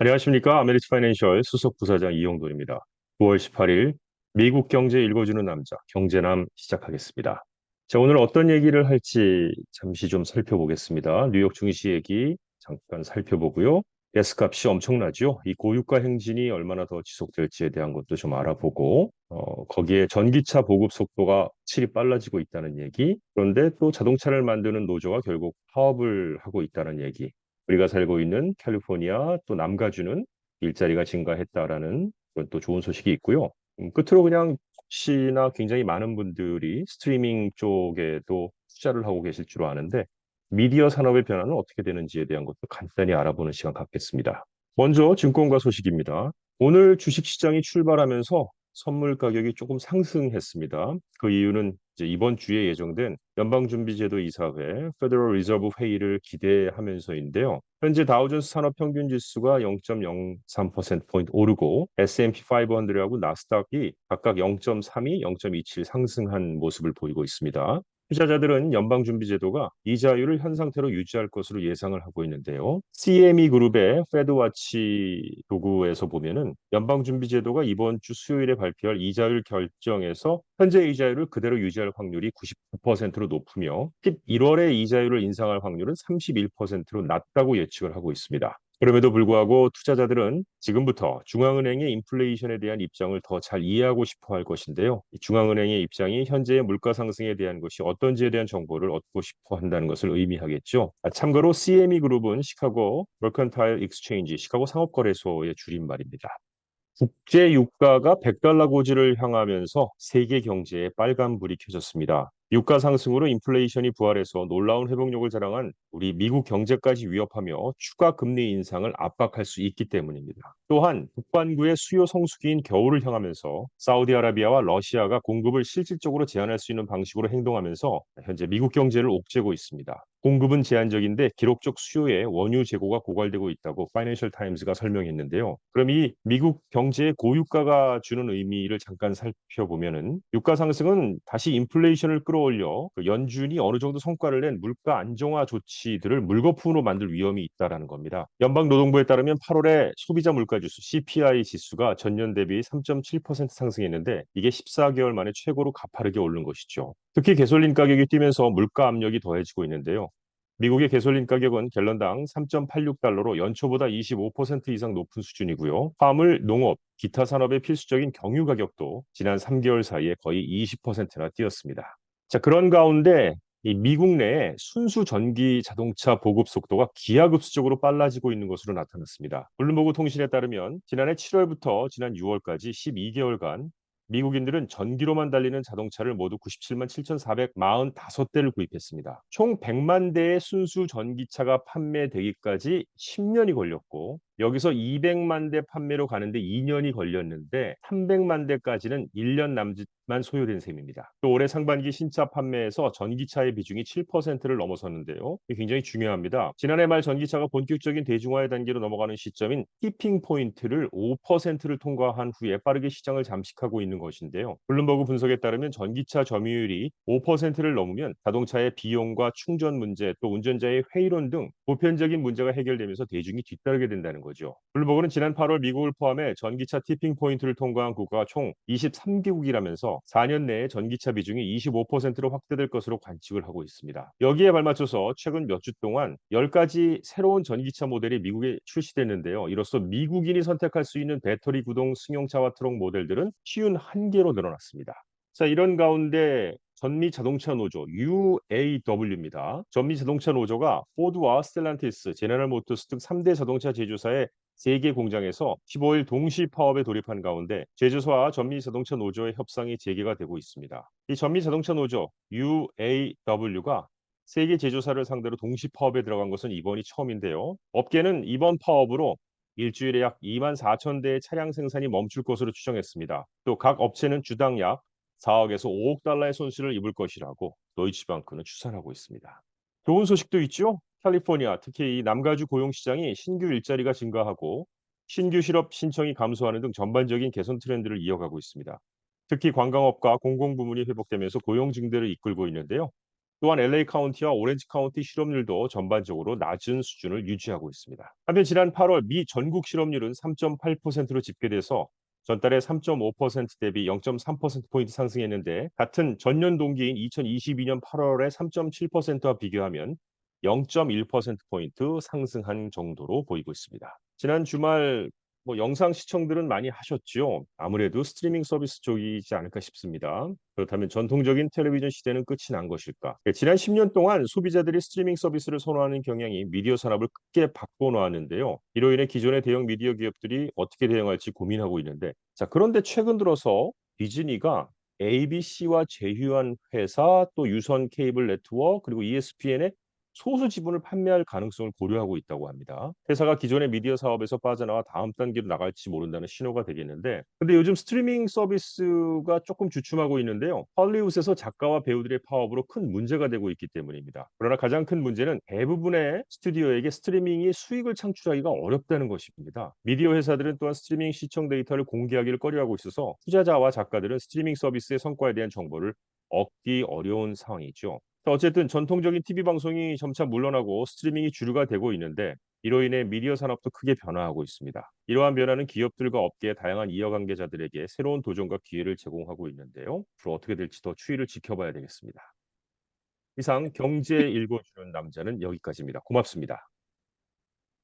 안녕하십니까. 아메리츠 파이낸셜 수석 부사장 이용돈입니다. 9월 18일 미국 경제 읽어주는 남자 경제남 시작하겠습니다. 자, 오늘 어떤 얘기를 할지 잠시 좀 살펴보겠습니다. 뉴욕 증시 얘기 잠깐 살펴보고요. 가스값이 엄청나죠. 이 고유가 행진이 얼마나 더 지속될지에 대한 것도 좀 알아보고 거기에 전기차 보급 속도가 확실히 빨라지고 있다는 얘기. 그런데 또 자동차를 만드는 노조가 결국 파업을 하고 있다는 얘기. 우리가 살고 있는 캘리포니아 또 남가주는 일자리가 증가했다라는 그런 또 좋은 소식이 있고요. 끝으로 그냥 혹시나 굉장히 많은 분들이 스트리밍 쪽에도 투자를 하고 계실 줄 아는데 미디어 산업의 변화는 어떻게 되는지에 대한 것도 간단히 알아보는 시간 갖겠습니다. 먼저 증권가 소식입니다. 오늘 주식시장이 출발하면서 선물 가격이 조금 상승했습니다. 그 이유는 이제 이번 주에 예정된 연방준비제도 이사회 페더럴 리저브 회의를 기대하면서인데요. 현재 다우존스 산업평균지수가 0.03%포인트 오르고 S&P 500하고 나스닥이 각각 0.32, 0.27 상승한 모습을 보이고 있습니다. 투자자들은 연방준비제도가 이자율을 현 상태로 유지할 것으로 예상을 하고 있는데요. CME 그룹의 페드와치 도구에서 보면은 연방준비제도가 이번 주 수요일에 발표할 이자율 결정에서 현재 이자율을 그대로 유지할 확률이 99%로 높으며 11월에 이자율을 인상할 확률은 31%로 낮다고 예측을 하고 있습니다. 그럼에도 불구하고 투자자들은 지금부터 중앙은행의 인플레이션에 대한 입장을 더 잘 이해하고 싶어 할 것인데요. 중앙은행의 입장이 현재의 물가 상승에 대한 것이 어떤지에 대한 정보를 얻고 싶어 한다는 것을 의미하겠죠. 참고로 CME 그룹은 시카고 머컨타일 익스체인지, 시카고 상업거래소의 줄임말입니다. 국제 유가가 100달러 고지를 향하면서 세계 경제에 빨간불이 켜졌습니다. 유가 상승으로 인플레이션이 부활해서 놀라운 회복력을 자랑한 우리 미국 경제까지 위협하며 추가 금리 인상을 압박할 수 있기 때문입니다. 또한 북반구의 수요 성수기인 겨울을 향하면서 사우디아라비아와 러시아가 공급을 실질적으로 제한할 수 있는 방식으로 행동하면서 현재 미국 경제를 옥죄고 있습니다. 공급은 제한적인데 기록적 수요에 원유 재고가 고갈되고 있다고 파이낸셜 타임스가 설명했는데요. 그럼 이 미국 경제의 고유가가 주는 의미를 잠깐 살펴보면은 유가 상승은 다시 인플레이션을 끌어올려 그 연준이 어느 정도 성과를 낸 물가 안정화 조치들을 물거품으로 만들 위험이 있다라는 겁니다. 연방노동부에 따르면 8월에 소비자 물가지수 CPI 지수가 전년 대비 3.7% 상승했는데 이게 14개월 만에 최고로 가파르게 오른 것이죠. 특히 가솔린 가격이 뛰면서 물가 압력이 더해지고 있는데요. 미국의 가솔린 가격은 갤런당 3.86달러로 연초보다 25% 이상 높은 수준이고요. 화물, 농업, 기타 산업의 필수적인 경유 가격도 지난 3개월 사이에 거의 20%나 뛰었습니다. 자, 그런 가운데 이 미국 내에 순수 전기 자동차 보급 속도가 기하급수적으로 빨라지고 있는 것으로 나타났습니다. 블룸버그 통신에 따르면 지난해 7월부터 지난 6월까지 12개월간 미국인들은 전기로만 달리는 자동차를 모두 97만 7,445대를 구입했습니다. 총 100만 대의 순수 전기차가 판매되기까지 10년이 걸렸고 여기서 200만 대 판매로 가는데 2년이 걸렸는데 300만 대까지는 1년 남짓만 소요된 셈입니다. 또 올해 상반기 신차 판매에서 전기차의 비중이 7%를 넘어섰는데요. 이게 굉장히 중요합니다. 지난해 말 전기차가 본격적인 대중화의 단계로 넘어가는 시점인 티핑 포인트를 5%를 통과한 후에 빠르게 시장을 잠식하고 있는 것인데요. 블룸버그 분석에 따르면 전기차 점유율이 5%를 넘으면 자동차의 비용과 충전 문제 또 운전자의 회의론 등 보편적인 문제가 해결되면서 대중이 뒤따르게 된다는 거죠. 블룸버그는 지난 8월 미국을 포함해 전기차 티핑 포인트를 통과한 국가가 총 23개국이라면서 4년 내에 전기차 비중이 25%로 확대될 것으로 관측을 하고 있습니다. 여기에 발맞춰서 최근 몇 주 동안 10가지 새로운 전기차 모델이 미국에 출시됐는데요. 이로써 미국인이 선택할 수 있는 배터리 구동 승용차와 트럭 모델들은 쉬운 한 개로 늘어났습니다. 자, 이런 가운데 전미 자동차 노조 UAW입니다. 전미 자동차 노조가 포드와 스텔란티스, 제너럴 모터스 등 3대 자동차 제조사의 세계 공장에서 15일 동시 파업에 돌입한 가운데 제조사와 전미 자동차 노조의 협상이 재개가 되고 있습니다. 이 전미 자동차 노조 UAW가 세계 제조사를 상대로 동시 파업에 들어간 것은 이번이 처음인데요. 업계는 이번 파업으로 일주일에 약 2만 4천 대의 차량 생산이 멈출 것으로 추정했습니다. 또 각 업체는 주당 약 4억에서 5억 달러의 손실을 입을 것이라고 도이치방크는 추산하고 있습니다. 좋은 소식도 있죠. 캘리포니아, 특히 이 남가주 고용 시장이 신규 일자리가 증가하고 신규 실업 신청이 감소하는 등 전반적인 개선 트렌드를 이어가고 있습니다. 특히 관광업과 공공부문이 회복되면서 고용 증대를 이끌고 있는데요. 또한 LA 카운티와 오렌지 카운티 실업률도 전반적으로 낮은 수준을 유지하고 있습니다. 한편 지난 8월 미 전국 실업률은 3.8%로 집계돼서 전달에 3.5% 대비 0.3%포인트 상승했는데, 같은 전년 동기인 2022년 8월의 3.7%와 비교하면 0.1%포인트 상승한 정도로 보이고 있습니다. 지난 주말 영상 시청들은 많이 하셨죠? 아무래도 스트리밍 서비스 쪽이지 않을까 싶습니다. 그렇다면 전통적인 텔레비전 시대는 끝이 난 것일까? 지난 10년 동안 소비자들이 스트리밍 서비스를 선호하는 경향이 미디어 산업을 크게 바꿔놓았는데요. 이로 인해 기존의 대형 미디어 기업들이 어떻게 대응할지 고민하고 있는데, 자, 그런데 최근 들어서 디즈니가 ABC와 제휴한 회사, 또 유선 케이블 네트워크, 그리고 ESPN의 소수 지분을 판매할 가능성을 고려하고 있다고 합니다. 회사가 기존의 미디어 사업에서 빠져나와 다음 단계로 나갈지 모른다는 신호가 되겠는데, 근데 요즘 스트리밍 서비스가 조금 주춤하고 있는데요. 헐리우드에서 작가와 배우들의 파업으로 큰 문제가 되고 있기 때문입니다. 그러나 가장 큰 문제는 대부분의 스튜디오에게 스트리밍이 수익을 창출하기가 어렵다는 것입니다. 미디어 회사들은 또한 스트리밍 시청 데이터를 공개하기를 꺼려하고 있어서 투자자와 작가들은 스트리밍 서비스의 성과에 대한 정보를 얻기 어려운 상황이죠. 어쨌든 전통적인 TV 방송이 점차 물러나고 스트리밍이 주류가 되고 있는데, 이로 인해 미디어 산업도 크게 변화하고 있습니다. 이러한 변화는 기업들과 업계의 다양한 이해관계자들에게 새로운 도전과 기회를 제공하고 있는데요. 앞으로 어떻게 될지 더 추이를 지켜봐야 되겠습니다. 이상 경제 읽어주는 남자는 여기까지입니다. 고맙습니다.